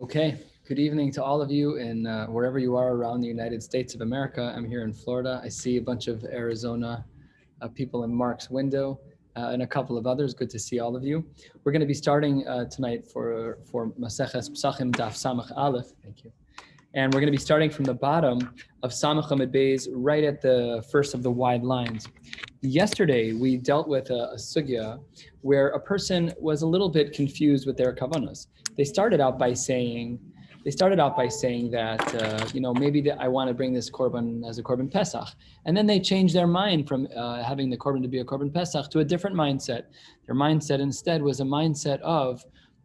Okay, good evening to all of you in wherever you are around the United States of America. I'm here in Florida. I see a bunch of Arizona people in Mark's window and a couple of others. Good to see all of you. We're going to be starting tonight for Maseches Pesachim Daf Samach Aleph. Thank you. And we're going to be starting from the bottom of Samach Amud Beis, right at the first of the wide lines. Yesterday, we dealt with a sugya where a person was a little bit confused with their kavanos. They started out by saying that maybe I want to bring this korban as a korban Pesach, and then they changed their mind from having the korban to be a korban Pesach to a different mindset. Their mindset instead was a mindset of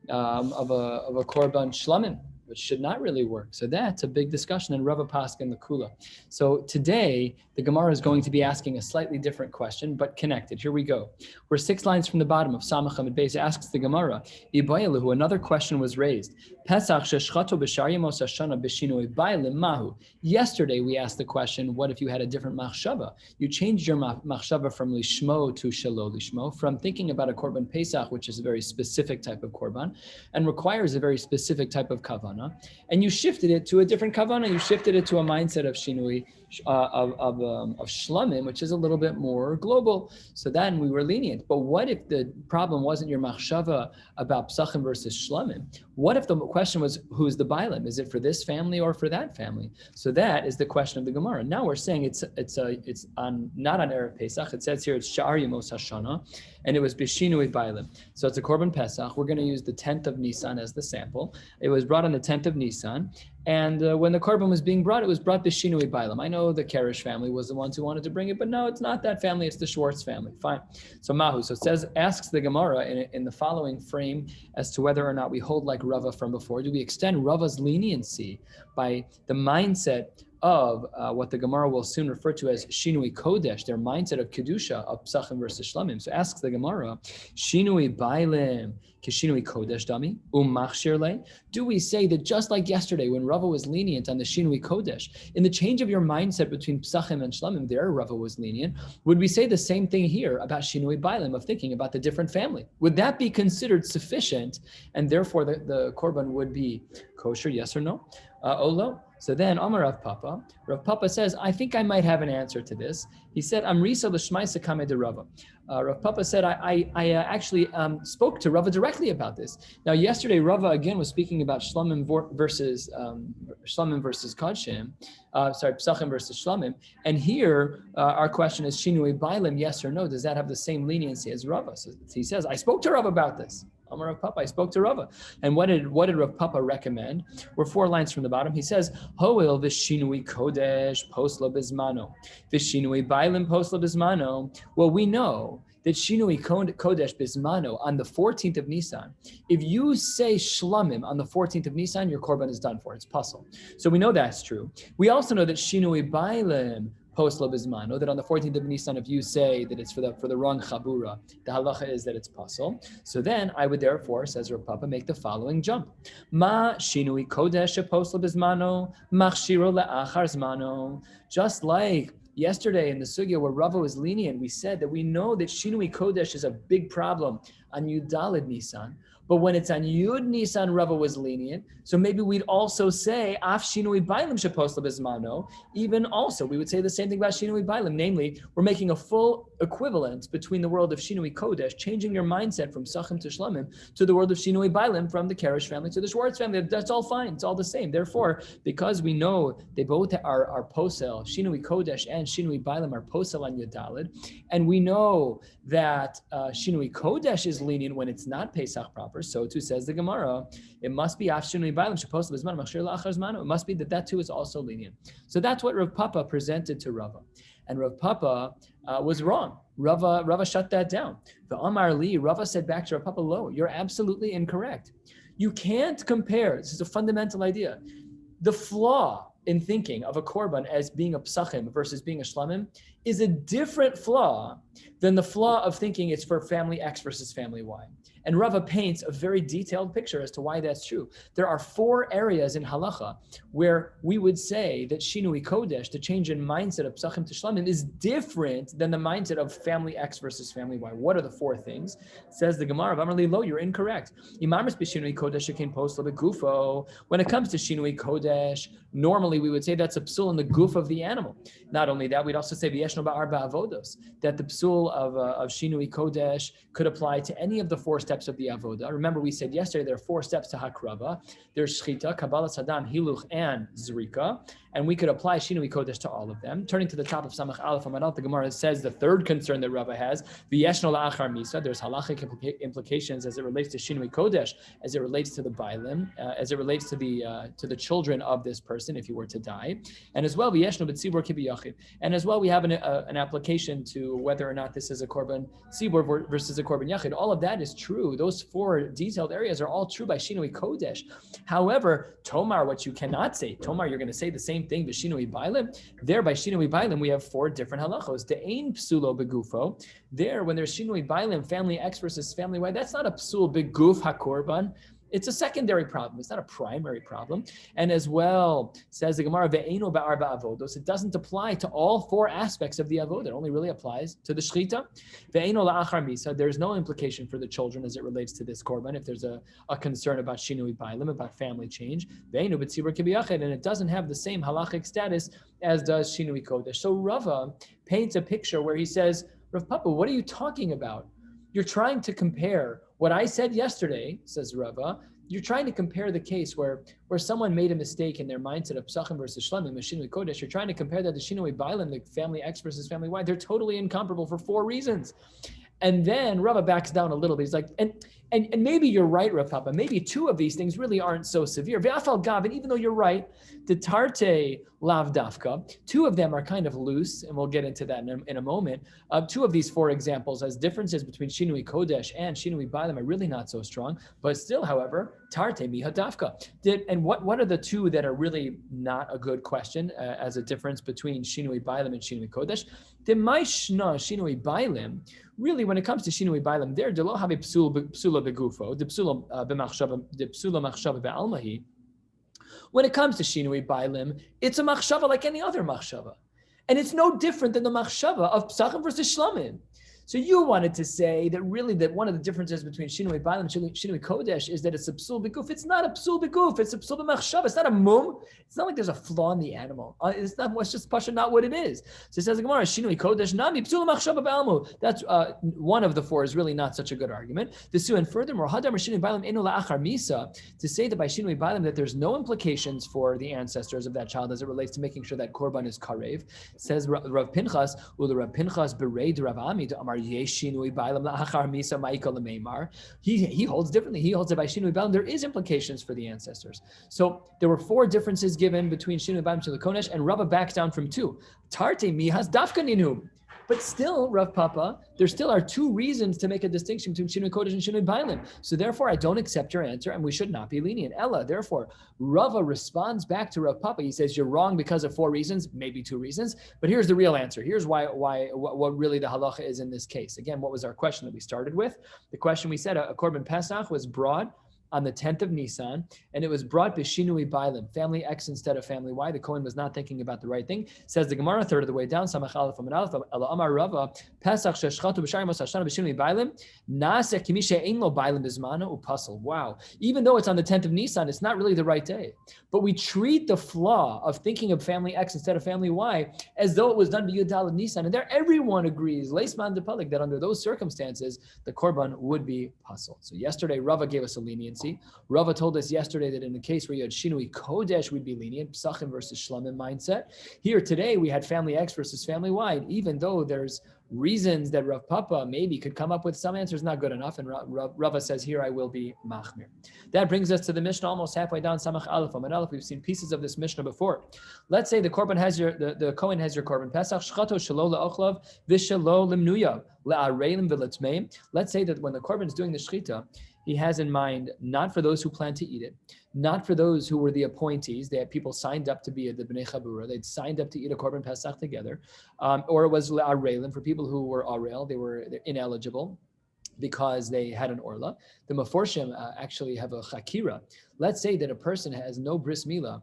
a korban shlamim, which should not really work. So that's a big discussion in Rava Pascha and the Kula. So today, the Gemara is going to be asking a slightly different question, but connected. Here we go. We're 6 lines from the bottom of Samach Amud Beis. Asks the Gemara, Ibayalahu, another question was raised. Pesach sheshchato b'shar yemos hashana b'shinui bailim mahu. Yesterday, we asked the question, what if you had a different machshava? You changed your machshava from lishmo to shelo lishmo, from thinking about a korban Pesach, which is a very specific type of korban, and requires a very specific type of kavana, and you shifted it to a different kavana. You shifted it to a mindset of shinui, of shlamim, which is a little bit more global. So then we were lenient. But what if the problem wasn't your machshava about Pesachim versus shlamim? What if the question was, who's the bailim? Is it for this family or for that family? So that is the question of the Gemara. Now we're saying it's on not on Erev Pesach. It says here it's Sha'ar Yemos Hashana, and it was Bishinui Bailim. So it's a Korban Pesach. We're going to use the 10th of Nisan as the sample. It was brought on the 10th of Nisan. And when the korban was being brought, it was brought Bishinui Bailam. I know the Karesh family was the ones who wanted to bring it, but no, it's not that family. It's the Schwartz family. Fine. So Mahu. So it says, asks the Gemara in the following frame as to whether or not we hold like Rava from before. Do we extend Rava's leniency by the mindset of what the Gemara will soon refer to as Shinui Kodesh, their mindset of Kedusha, of Pesachim versus Shlamim. So asks the Gemara, Shinui Bailim, Kishinui Kodesh Dami, Machshir Le? Do we say that just like yesterday when Rava was lenient on the Shinui Kodesh, in the change of your mindset between Pesachim and Shlamim, there Rava was lenient, would we say the same thing here about Shinui Bailim, of thinking about the different family? Would that be considered sufficient, and therefore the korban would be kosher, yes or no? Olo? So then, Amar Rav Papa. Rav Papa says, I think I might have an answer to this. He said, Amrisa l'shmaisa kame de Rava. Rav Papa said, I actually spoke to Rava directly about this. Now, yesterday, Rava again was speaking about Shlamim versus Kodshim. Pesachim versus Shlamim. And here, our question is, Shinui Bailim, yes or no? Does that have the same leniency as Rava? So he says, I spoke to Rava about this. Amar Rav Papa, I spoke to Rava. And what did Rav Papa recommend? We're 4 lines from the bottom. He says, Hoil v'shinui kodesh posla bizmano. V'shinui bailim posla bizmano. Well, we know that Shinui Kodesh Bismano on the 14th of Nisan, if you say Shlamim on the 14th of Nisan, your korban is done for. It's puzzle. So we know that's true. We also know that Shinui Bailim Posla Bismano, that on the 14th of Nisan, if you say that it's for the wrong Chabura, the halacha is that it's puzzle. So then I would therefore, says Rav Papa, make the following jump. Ma Shinui Kodesh Posla Bismano, Machshiro Le'achar Zmano. Just like yesterday in the sugya where Rava was lenient, we said that we know that Shinui Kodesh is a big problem on Yud Daled Nisan. But when it's on Yud Nisan, Rava was lenient. So maybe we'd also say, Af Shinui Bailim Sheposla Bismano. Even also, we would say the same thing about Shinui Bailim. Namely, we're making a full equivalence between the world of Shinui Kodesh, changing your mindset from Pesachim to Shlamim, to the world of Shinui Bailim, from the Karesh family to the Schwartz family. That's all fine. It's all the same. Therefore, because we know they both are posel, Shinui Kodesh and Shinui Bailim are posel on Yud Daled, and we know that Shinui Kodesh is lenient when it's not Pesach proper. So too says the Gemara, it must be Af Shinui Bailim Sheposel Bismano Machshir La'achar Zmano. It must be that too is also lenient. So that's what Rav Papa presented to Rava, and Rav Papa was wrong. Rava shut that down. The Amar Li, Rava said back to Rav Papa, "Lo, you're absolutely incorrect. You can't compare. This is a fundamental idea. The flaw in thinking of a korban as being a Pesachim versus being a shlamim is a different flaw than the flaw of thinking it's for family X versus family Y. And Rava paints a very detailed picture as to why that's true. There are 4 areas in halacha where we would say that shinui kodesh, the change in mindset of Pesachim to shlamim, is different than the mindset of family X versus family Y. What are the 4 things? Says the Gemara, V'amar lo, you're incorrect. Imamris b'shinui kodesh shekein posla begufo. When it comes to shinui kodesh, normally we would say that's a psul in the goof of the animal. Not only that, we'd also say v'yeshno ba'arba avodos, that the psul of shinui kodesh could apply to any of the 4 steps of the avoda. Remember, we said yesterday there are 4 steps to hakrava. There's shchita, kabbalah sadam, hiluch, and zrika, and we could apply shinui kodesh to all of them. Turning to the top of Samach Aleph Amad, the Gemara says the third concern that Rava has, v'yeshno la'achar misa. There's halachic implications as it relates to shinui kodesh, as it relates to the bailim, as it relates to the children of this person if he were to die, and as well v'yeshno b'tzibur kibiyachid. And as well, we have an application to whether or not this is a korban tzibur versus a korban yachid. All of that is true. Those 4 detailed areas are all true by shinui kodesh. However, tomar, what you cannot say, tomar, you're going to say the same thing, v'shinui bailim. There, by shinui bailim, we have 4 different halachos. The ein psulo begufo. There, when there's shinui bailim, family X versus family Y, that's not a psul beguf hakorban. It's a secondary problem. It's not a primary problem. And as well, says the Gemara, ve'eno ba'arba avodos. It doesn't apply to all 4 aspects of the avodah. It only really applies to the shchita. Ve'eno la'achar misa. There's no implication for the children as it relates to this korban if there's a concern about shinui bailim, about family change. Ve'eno b'tzibur kibiyachid. And it doesn't have the same halachic status as does shinui kodesh. So Rava paints a picture where he says, Rav Papa, what are you talking about? You're trying to compare what I said yesterday, says Rava. You're trying to compare the case where someone made a mistake in their mindset of Pesachim versus Shlamim, Shinui Kodesh. You're trying to compare that to Shinui Bailim, the family X versus family Y. They're totally incomparable for 4 reasons. And then Rava backs down a little bit. He's like, and maybe you're right, Rav Papa. Maybe 2 of these things really aren't so severe. Ve'afal gav, and even though you're right, the tarte lav dafka, 2 of them are kind of loose, and we'll get into that in a moment. 2 of these 4 examples as differences between Shinui Kodesh and Shinui Bailim are really not so strong. But still, however, tarte miha dafka. And what are the 2 that are really not a good question as a difference between Shinui Bailim and Shinui Kodesh? The maishna Shinui Bailim, really, when it comes to Shinui Bailim, there, de lo have psula begufo, de psula machshava be'almahi. When it comes to Shinui Bailim, it's a machshava like any other machshava. And it's no different than the machshava of Pesachim versus Shlamim. So you wanted to say that really that one of the differences between Shinui Bailim and Shinui Kodesh is that it's a psul beguf. It's not a psul beguf. It's a psul b'machshava. It's not a mum. It's not like there's a flaw in the animal. It's just pasha not what it is. So it says the Gemara, Shinui Kodesh nami psul b'machshava b'almu. That's one of the 4 is really not such a good argument. And furthermore, hadam Shinui Bailim enu la'achar misa, to say that by Shinui Bailim that there's no implications for the ancestors of that child as it relates to making sure that korban is karev. Says Rav Pinchas, the Rav Pinchas berei Rav Ami to Amar. He holds differently. He holds that by Shinui Bailim there is implications for the ancestors. So there were 4 differences given between Shinui Bailim and Shinui Kodesh, and Rava backs down from 2. Tarte mihas dafka ninum. But still, Rav Papa, there still are 2 reasons to make a distinction between Shinui Kodesh and Shinui Bailim. So therefore, I don't accept your answer, and we should not be lenient. Ella, therefore, Rava responds back to Rav Papa. He says, you're wrong because of 4 reasons, maybe 2 reasons, but here's the real answer. Here's what really the halacha is in this case. Again, what was our question that we started with? The question we said, a korban Pesach was brought on the 10th of Nisan, and it was brought b'shinui bailim, family X instead of family Y. The Kohen was not thinking about the right thing. Says the Gemara, third of the way down, Samach Aleph Amud Aleph, Ela Amar Rava, Pesach sheshchatu b'shari mos hashana b'shinui bailim, naseh kimi she'ein lo bailim bizmana u'pasel. Wow. Even though it's on the 10th of Nisan, it's not really the right day. But we treat the flaw of thinking of family X instead of family Y as though it was done b'Yud Daled Nisan. And there everyone agrees, Leisman Depalik, that under those circumstances, the korban would be pasel. So yesterday, Rava gave us a leniency. Rava told us yesterday that in the case where you had Shinui Kodesh, we'd be lenient, Pesachim versus Shlamim mindset. Here today, we had family X versus family Y. And even though there's reasons that Rav Papa maybe could come up with, some answers not good enough, and Rava says, here I will be machmir. That brings us to the Mishnah almost halfway down, Samach Aleph Amud Aleph. We've seen pieces of this Mishnah before. Let's say the korban has the Kohen has your korban Pesach, shchato shelo le'ochlav v'shelo limnuyav le'areilim v'letmeim. Let's say that when the korban is doing the shchita, he has in mind not for those who plan to eat it, not for those who were the appointees. They had people signed up to be the Bnei Chabura. They'd signed up to eat a Korban Pesach together. Or it was Arelim, for people who were Arel, they're ineligible because they had an orla. The Meforshim actually have a chakira. Let's say that a person has no bris milah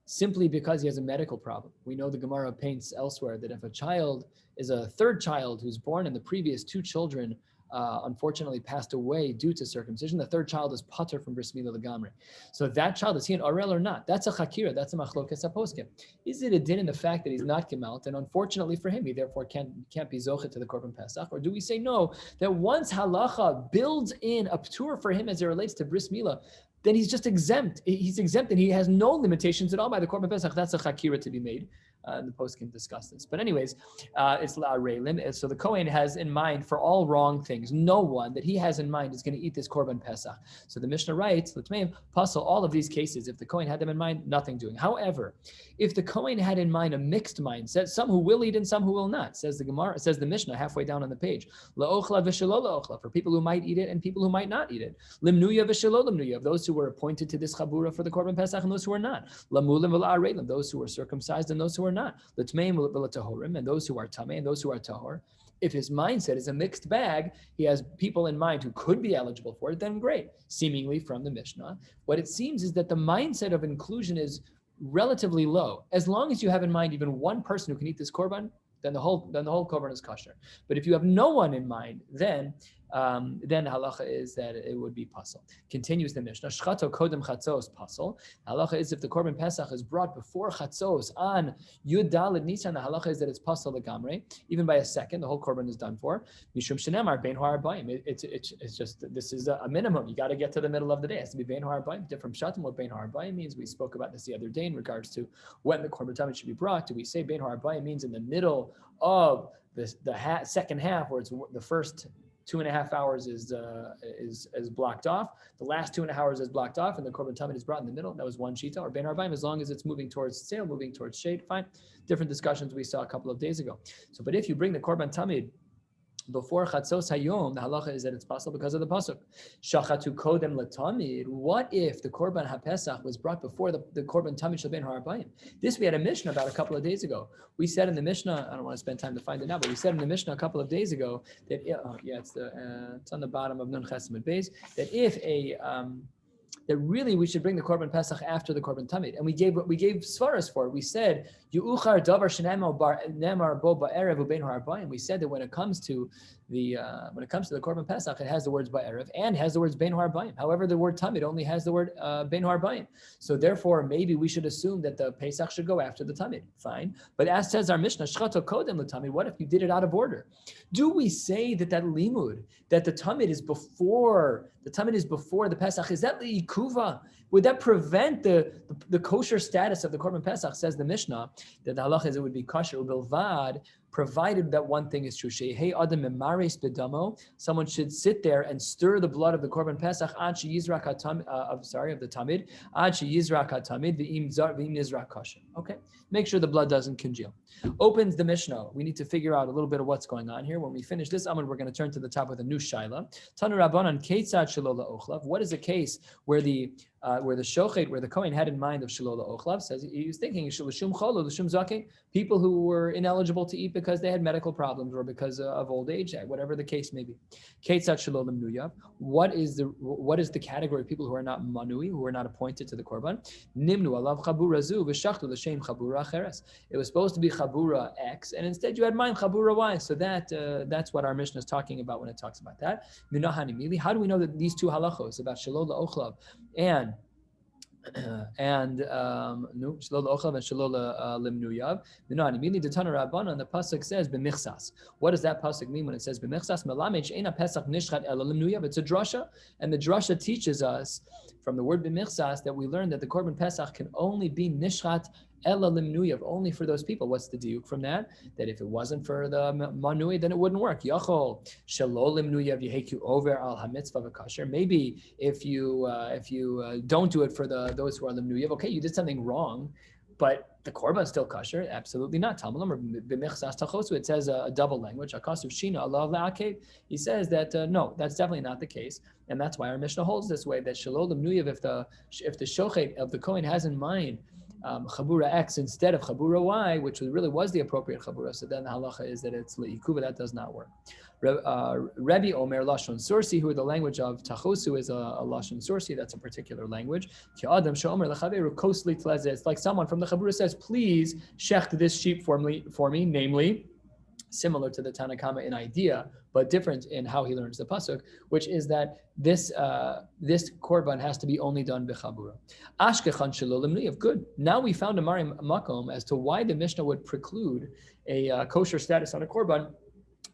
simply because he has a medical problem. We know the Gemara paints elsewhere that if a child is a third child who's born and the previous two children unfortunately passed away due to circumcision, the third child is pater from bris milah legamri. So that child, is he an arel or not? That's a chakira. That's a machlokes haposkim. Is it a din in the fact that he's not gemalt, and unfortunately for him, he therefore can't be zochet to the korban pesach? Or do we say no, that once halacha builds in a ptur for him as it relates to bris milah, then he's just exempt. He's exempt and he has no limitations at all by the korban pesach. That's a chakira to be made. The poskim discuss this. But anyways, it's la'arelim. So the Kohen has in mind for all wrong things, no one that he has in mind is going to eat this korban pesach. So the Mishnah writes, L'tmeim, puzzle all of these cases. If the Kohen had them in mind, nothing doing. However, if the Kohen had in mind a mixed mindset, some who will eat and some who will not, says the Gemara, says the Mishnah halfway down on the page, la'ochla v'shelo la'ochla, for people who might eat it and people who might not eat it. Limnuya v'shelo limnuya, of those who were appointed to this chabura for the korban pesach and those who are not. Lamulim v'la'arelim, those who were circumcised and those who are not. L'tmeim v'la'tahorim, and those who are tamei and those who are tahor. If his mindset is a mixed bag, he has people in mind who could be eligible for it, then great. Seemingly from the Mishnah, what it seems is that the mindset of inclusion is relatively low. As long as you have in mind even one person who can eat this korban, then the whole korban is kosher. But if you have no one in mind, then halacha is that it would be pasal. Continues the Mishnah. Shchato kodem chatzos pasal. Halacha is if the korban pesach is brought before chatzos on Yud Daled Nisan, the halacha is that it's pasal legamre. Even by a second, the whole korban is done for. Mishum shenemar bein ha'arbaim. It's just, this is a minimum. You got to get to the middle of the day. It has to be bein ha'arbaim. Different shatim. What bein ha'arbaim means, we spoke about this the other day in regards to when the korban tamid should be brought. Do we say bein ha'arbaim means in the middle of the second half, where it's the first 2.5 hours is blocked off. The last 2.5 hours is blocked off, and the korban tamid is brought in the middle. That was one shita. Or bein harbaim, as long as it's moving towards sail, moving towards shade, fine. Different discussions we saw a couple of days ago. So, but if you bring the korban tamid before chatzos hayom, the halacha is that it's possible because of the pasuk. Shachatu kodem latamid. What if the korban hapesach was brought before the korban tamid shel bein ha'arbaim? This we had a Mishnah about a couple of days ago. We said in the Mishnah, I don't want to spend time to find it now, but we said in the Mishnah a couple of days ago that it's on the bottom of Nun Chesed Beis, that if that really we should bring the korban pesach after the korban tamid, and we gave svaras for it. We said yu'uchar davar shenemar bo ba'erev ubein ha'arbaim. We said that when it comes to the korban pesach, it has the words ba'erev and has the words bein ha'arbaim. However, the word tamid only has the word bein ha'arbaim. So therefore, maybe we should assume that the pesach should go after the tamid. Fine, but as says our Mishnah, shchato kodem l'tamid. What if you did it out of order? Do we say that limud, that the tamid is before the pesach? Is that liikuva? Would that prevent the kosher status of the korban pesach? Says the Mishnah that the halacha is it would be kosher ubilvad, provided that one thing is true. Hey adam memaris bedamo. Someone should sit there and stir the blood of the korban pesach ad sheyizrak of the tamid ad sheyizrak hatamid v'im nizrak kosher. Okay, make sure the blood doesn't congeal. Opens the Mishnah. We need to figure out a little bit of what's going on here. When we finish this amud, we're going to turn to the top with a new shaila. Tanu Rabbanan keitzad shelo la'ochlav. What is a case where the shochet, where the Kohen had in mind of shelo la'ochlav? Says he was thinking l'shum chol l'shum zaken, people who were ineligible to eat because they had medical problems or because of old age, whatever the case may be. Keitzad shelo lemnuyav. What is the category of people who are not manui, who are not appointed to the korban? Nimnu alav chabura zu v'shachtu l'shem chabura acheres. It was supposed to be chabura X, and instead you had mine chabura Y. So that's what our Mishnah is talking about when it talks about that. Minahani mili. How do we know that these two halachos about shelo la'ochlav and shelo la'ochlav and shelo limnuyav? Minahani mili. The Tana Rabbanan, the pasuk says b'michsas. What does that pasuk mean when it says b'michsas? Melamed she'ena pesach nishchat ela limnuyav. It's a drasha, and the drasha teaches us from the word b'michsas that we learn that the korban pesach can only be nishchat ela limnuyav, only for those people. What's the diuk from that? That if it wasn't for the manui, then it wouldn't work. Yachol shelo limnuyav yeheku over al hamitzvah v'kasher. Maybe if you don't do it for those who are limnuyav, okay, you did something wrong, but the korban is still kosher? Absolutely not. It says a double language. He says that no, that's definitely not the case, and that's why our Mishnah holds this way, that shalom nuyav, if the shochet of the kohen has in mind chabura X instead of chabura Y, which really was the appropriate chabura, so then the halacha is that it's le'ikuva. That does not work. Rebbe Omer Lashon Sursi, who the language of Tachosu is a Lashon Sursi, that's a particular language. It's like someone from the Chabura says, please shecht this sheep for me, namely, similar to the Tanakama in idea, but different in how he learns the pasuk, which is that this korban has to be only done b'chabura. Ashkechan shelo lemniyav. Good. Now we found a mari makom as to why the Mishnah would preclude a kosher status on a korban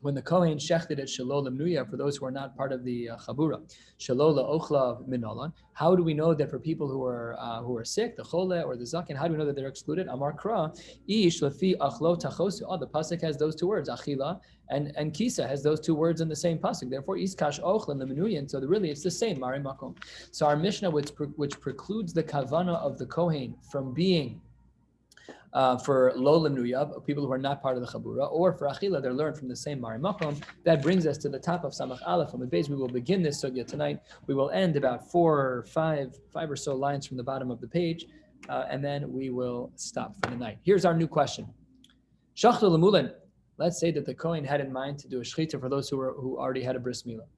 when the Kohen shechted it shalol lemnuya for those who are not part of the chabura. Shalol la'ochla minalan. How do we know that for people who are sick, the chole or the zaken, how do we know that they're excluded? Amar kra, ish lefi achlo tachosu. Oh, the pasuk has those two words, achila and kisa has those two words in the same pasuk. Therefore, iskash ochla lemenuyan. So really, it's the same mari makom. So our Mishnah, which precludes the kavana of the Kohen from being for lo lemnuyab, people who are not part of the chabura, or for achila, they're learned from the same mari makom. That brings us to the top of Samach Aleph on the base. We will begin this sugya tonight. We will end about five or so lines from the bottom of the page, and then we will stop for the night. Here's our new question. Shachtu lemulen. Let's say that the Kohen had in mind to do a shechita for those who already had a bris milah.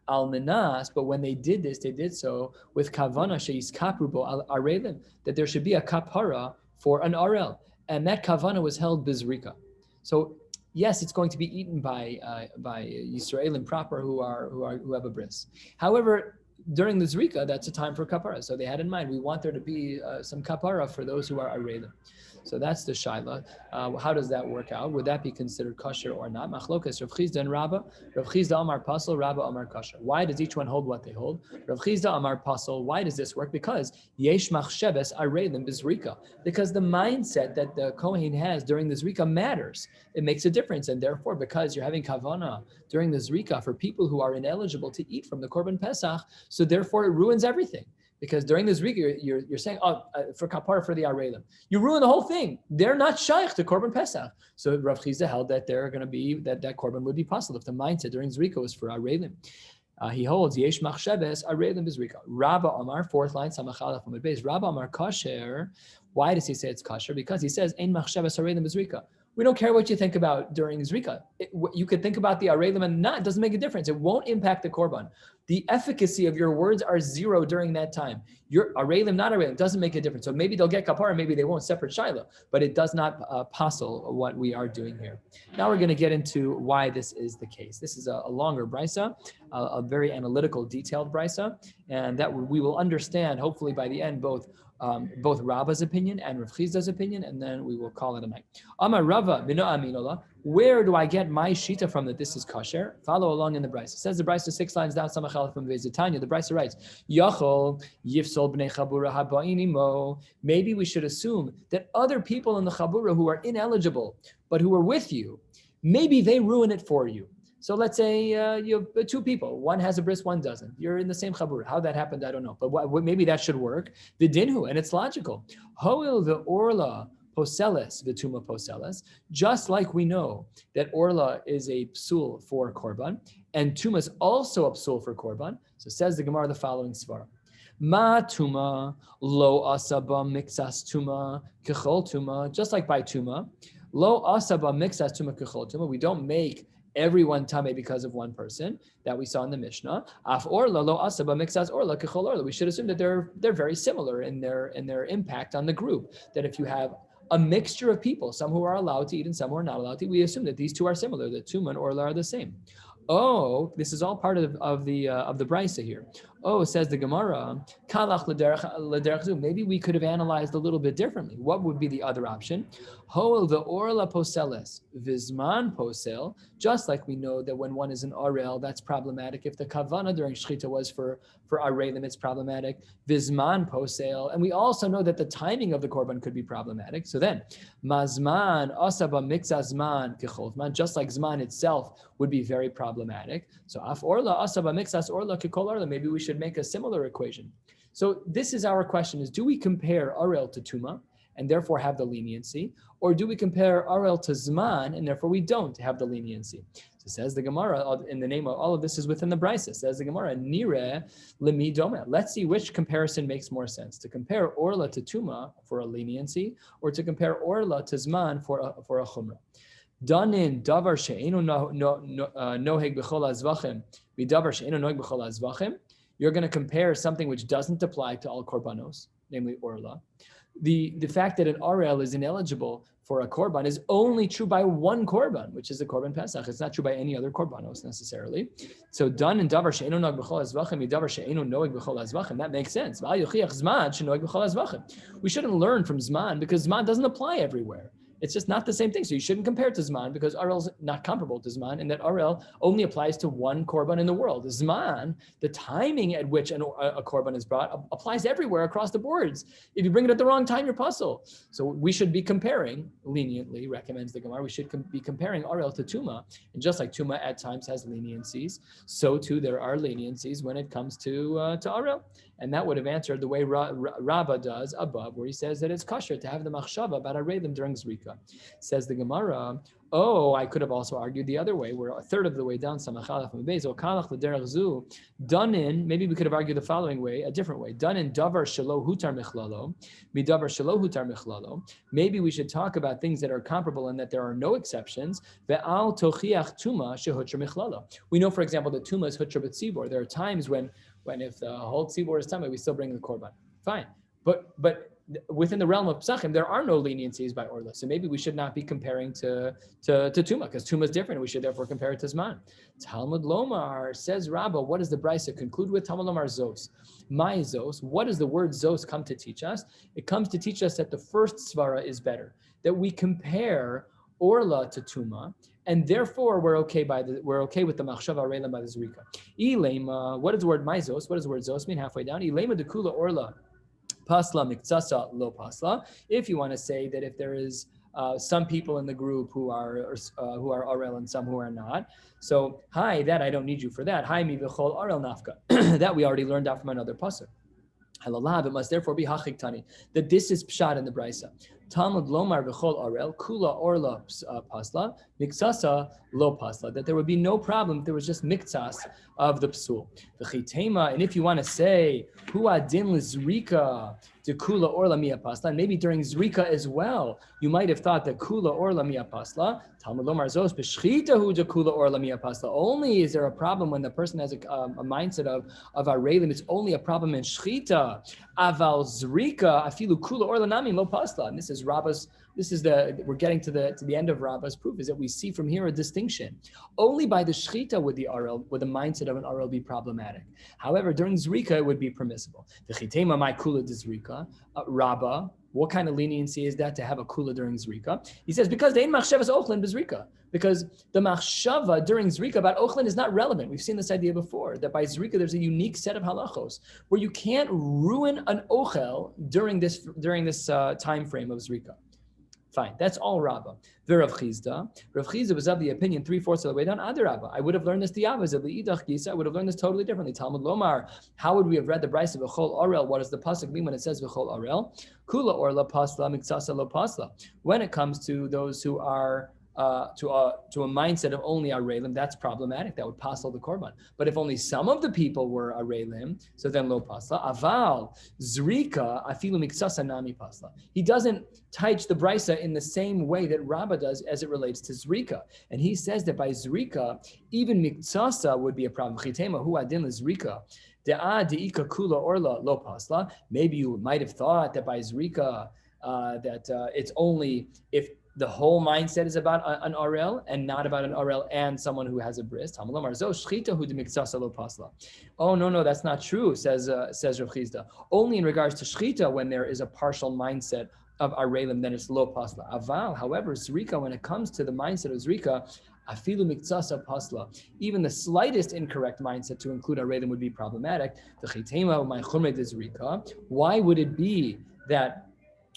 Al minas, but when they did this, they did so with kavana sheyiskapru bo al arelim, that there should be a kapara for an arel, and that kavana was held bizrika. So yes, it's going to be eaten by Yisraelim proper who have a bris. However, during the zrika, that's a time for kapara. So they had in mind, we want there to be some kapara for those who are arelim. So that's the shaila. How does that work out? Would that be considered kosher or not? Machlokas Rav Chizda and Rabba. Rav Chizda Amar Pasal, Rabba Amar kosher. Why does each one hold what they hold? Rav Chizda Amar Pasal. Why does this work? Because yesh machsheves arelim bizrika. Because the mindset that the Kohen has during the zrika matters. It makes a difference, and therefore, because you're having kavana during the zrika for people who are ineligible to eat from the korban pesach, so therefore it ruins everything. Because during this week, you're saying, for kapara for the arelim, you ruin the whole thing. They're not shaykh to korban pesach. So Rav Chizda held that they're going to be that korban would be possible if the mindset during zrika was for arelim. He holds yesh machsheves arelim bizrika. Rabba Amar, fourth line, samach aleph amud beis. Rabba Amar kosher. Why does he say it's kosher? Because he says ein machsheves arelim bizrika. We don't care what you think about during zrika. You could think about the arelim and not. It doesn't make a difference. It won't impact the korban. The efficacy of your words are zero during that time. Your arelim, not arelim, doesn't make a difference. So maybe they'll get kapara, maybe they won't, separate shaila, but it does not passel what we are doing here. Now we're going to get into why this is the case. This is a longer brisa, a very analytical, detailed brisa, and that we will understand hopefully by the end both Rabba's opinion and Rav Chizda's opinion, and then we will call it a night. Amar Rava b'no aminola. Where do I get my shita from that this is kosher? Follow along in the brisa. It says the brisa 6 lines down. Samach aleph from Vezitanya. The brisa writes, Yachol yifsol b'nei chabura habainimo. Maybe we should assume that other people in the chabura who are ineligible but who are with you, maybe they ruin it for you. So let's say you have 2 people. One has a bris, one doesn't. You're in the same chabura. How that happened, I don't know. But maybe that should work. Vidinhu, and it's logical. Hoil the orla poseles vituma poseles. Just like we know that orla is a psul for korban, and tuma is also a psul for korban. So says the Gemara the following svara. Ma tuma lo asaba mixas tuma kechol tuma. Just like by tuma, lo asaba mixas tuma kechol tuma. We don't make everyone tameh because of one person that we saw in the Mishnah. Af orla lo asaba mixas orla kechol orla. We should assume that they're very similar in their impact on the group. That if you have a mixture of people, some who are allowed to eat and some who are not allowed to eat, we assume that these two are similar. That tuma and orla are the same. Oh, this is all part of the brisa here. Oh, says the Gemara, kalach l'derech. Maybe we could have analyzed a little bit differently. What would be the other option? Hoel the orla poseles vizman posel. Just like we know that when one is an arel, that's problematic. If the kavana during shechita was for arelim, it's problematic. Vizman posel, and we also know that the timing of the korban could be problematic. So then, mazman asaba mixazman kecholzman. Just like zman itself would be very problematic. So af orla asaba mixas orla kekol orla. Maybe we should make a similar equation. So this is our question: is do we compare arel to tuma? and therefore have the leniency? Or do we compare Arel to Zman and therefore we don't have the leniency? So says the Gemara, in the name of all of this is within the Brisa, says the Gemara, Nire lemi doma. Let's see which comparison makes more sense, to compare Orla to Tuma for a leniency, or to compare Orla to Zman for a Chumrah. Danin davar she'enu noheg b'chol azvachim v'davar she'enu noheg b'chol azvachim. You're going to compare something which doesn't apply to all korbanos, namely Orla. The fact that an Arel is ineligible for a korban is only true by one korban, which is the korban Pesach. It's not true by any other korbanos necessarily. So done in davar she'enu noeg b'chol azvachim, davar she'enu noeg b'chol azvachim. That makes sense. We shouldn't learn from Zman because Zman doesn't apply everywhere. It's just not the same thing. So you shouldn't compare it to Zman because Arel is not comparable to Zman, and that Arel only applies to one korban in the world. Zman, the timing at which a korban is brought, applies everywhere across the boards. If you bring it at the wrong time, you're puzzled. So we should be comparing, leniently, recommends the Gemara, we should be comparing Arel to Tuma. And just like Tuma at times has leniencies, so too there are leniencies when it comes to Arel. And that would have answered the way Rabbah does above, where he says that it's kosher to have the machshava about Arelim during Zrika. Says the Gemara, I could have also argued the other way. We're a third of the way down. Done in, maybe we could have argued the following way, a different way. Done in davar shelo hutar michlalo, midavar shelo hutar michlalo. Maybe we should talk about things that are comparable and that there are no exceptions. Ve'al tochiach tuma shehutra michlalo. We know, for example, that tuma is hutra b'tzibor. There are times when if the whole tzibor is tummy, we still bring the korban. Fine, but within the realm of Pesachim, there are no leniencies by Orla. So maybe we should not be comparing to Tuma, because Tuma is different. We should therefore compare it to Zman. Talmud Lomar, says Rabbah, what does the Brisa conclude with? Talmud Lomar Zos. My Zos, what does the word Zos come to teach us? It comes to teach us that the first Svara is better, that we compare Orla to Tuma, and therefore we're okay with the machshava arelim by the zrika. Ilema, what does the word maizos? What does the word zos mean? Halfway down. Ilema dekula orla pasla miktsasa lo pasla. If you want to say that if there is some people in the group who are arel and some who are not, so hi, that I don't need you for that. Hi mi v'chol arel nafka. That we already learned out from another pasuk. Halalav, it must therefore be hachiktani, that this is pshat in the brisa. Talmud lomar v'chol arel kula orla pasla miksasa lo pasla, that there would be no problem if there was just miktsas of the psul. V'chitema, and if you want to say hu adin lizrika de kula orla mia pasla, and maybe during zrika as well, you might have thought that kula orla mia pasla. Talmud lomar zos b'shchita hu de kula orla mia pasla. Only is there a problem when the person has a mindset of arelim. It's only a problem in shchita. Aval zrika afilu kula orla nami lo pasla. And this is Rabbah's. We're getting to the end of Rabbah's proof, is that we see from here a distinction. Only by the shchita would the mindset of an arel be problematic. However, during zrika it would be permissible. The chitema my kula de zrika. Rabbah, what kind of leniency is that to have a kula during zrika? He says because they ain't machshavas ochlin bezrika. Because the machshava during zrika about ochlin is not relevant. We've seen this idea before, that by zrika there's a unique set of halachos where you can't ruin an ochel during this time frame of zrika. Fine, that's all Rabbah. The Rav Chizda was of the opinion 3/4 of the way down. Other Rabbah, I would have learned this diavaz of the idach gisa. I would have learned this totally differently. Talmud Lomar, how would we have read the brisa of v'chol arel? What does the pasuk mean when it says v'chol arel? Kula orla pasla miksasa lo pasla. When it comes to those who are to a mindset of only arelim, that's problematic. That would pasal the korban. But if only some of the people were arelim, so then lo pasla. Aval zrika afilu miksasa nami pasla. He doesn't teach the brisa in the same way that Rabbah does as it relates to zrika, and he says that by zrika even miksasa would be a problem. Chitema hu adin zrika. De'ika kula orla lo pasla. Maybe you might have thought that by zrika it's only if the whole mindset is about an arel and not about an arel and someone who has a bris. Oh, no, that's not true, says Rav Chizda. Only in regards to shchita, when there is a partial mindset of arelim, then it's lo pasla. Aval, however, zrika, when it comes to the mindset of zrika, afilu miktsasa pasla, even the slightest incorrect mindset to include arelim would be problematic. Why would it be that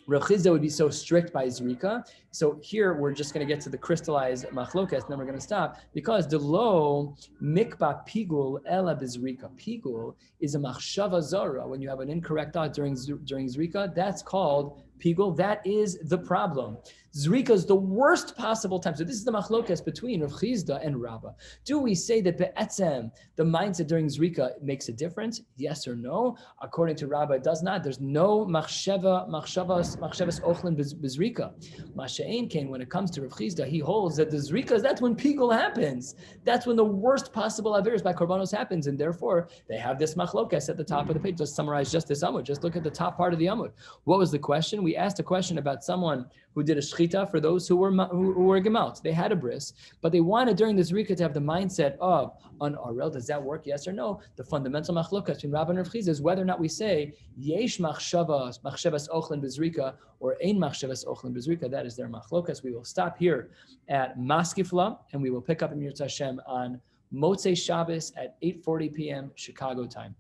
Rav Chizda would be so strict by zrika? So here we're just going to get to the crystallized machlokas, and then we're going to stop, because the lo mikba pigul ela bezrika. Pigul is a machshava zara. When you have an incorrect thought during zrika, that's called Pigul, that is the problem. Zrika is the worst possible time. So this is the machlokes between Rav Chizda and Rabbah. Do we say that be'etzem, the mindset during Zrika makes a difference? Yes or no? According to Rabbah, it does not. There's no machshavas ochlin bezrika. Masha'ein Kain, when it comes to Rav Chizda, he holds that the Zrika, that's when Pigul happens. That's when the worst possible averos by korbanos happens, and therefore they have this machlokes at the top of the page. Let's summarize just this amud. Just look at the top part of the amud. What was the question? We asked a question about someone who did a shchita for those who were gemalt. They had a bris, but they wanted during this zrika to have the mindset of an arel. Does that work? Yes or no? The fundamental machlokas between Rabban and Rav Chizda is whether or not we say yesh machshavas ochlin bezrika or ein machshavas ochlin bezrika. That is their machlokas. We will stop here at Maskifla, and we will pick up in Yirtzeh Hashem on Motzei Shabbos at 8:40 p.m. Chicago time.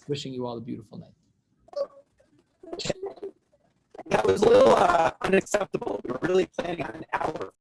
Wishing you all a beautiful night. That was a little unacceptable. We were really planning on an hour.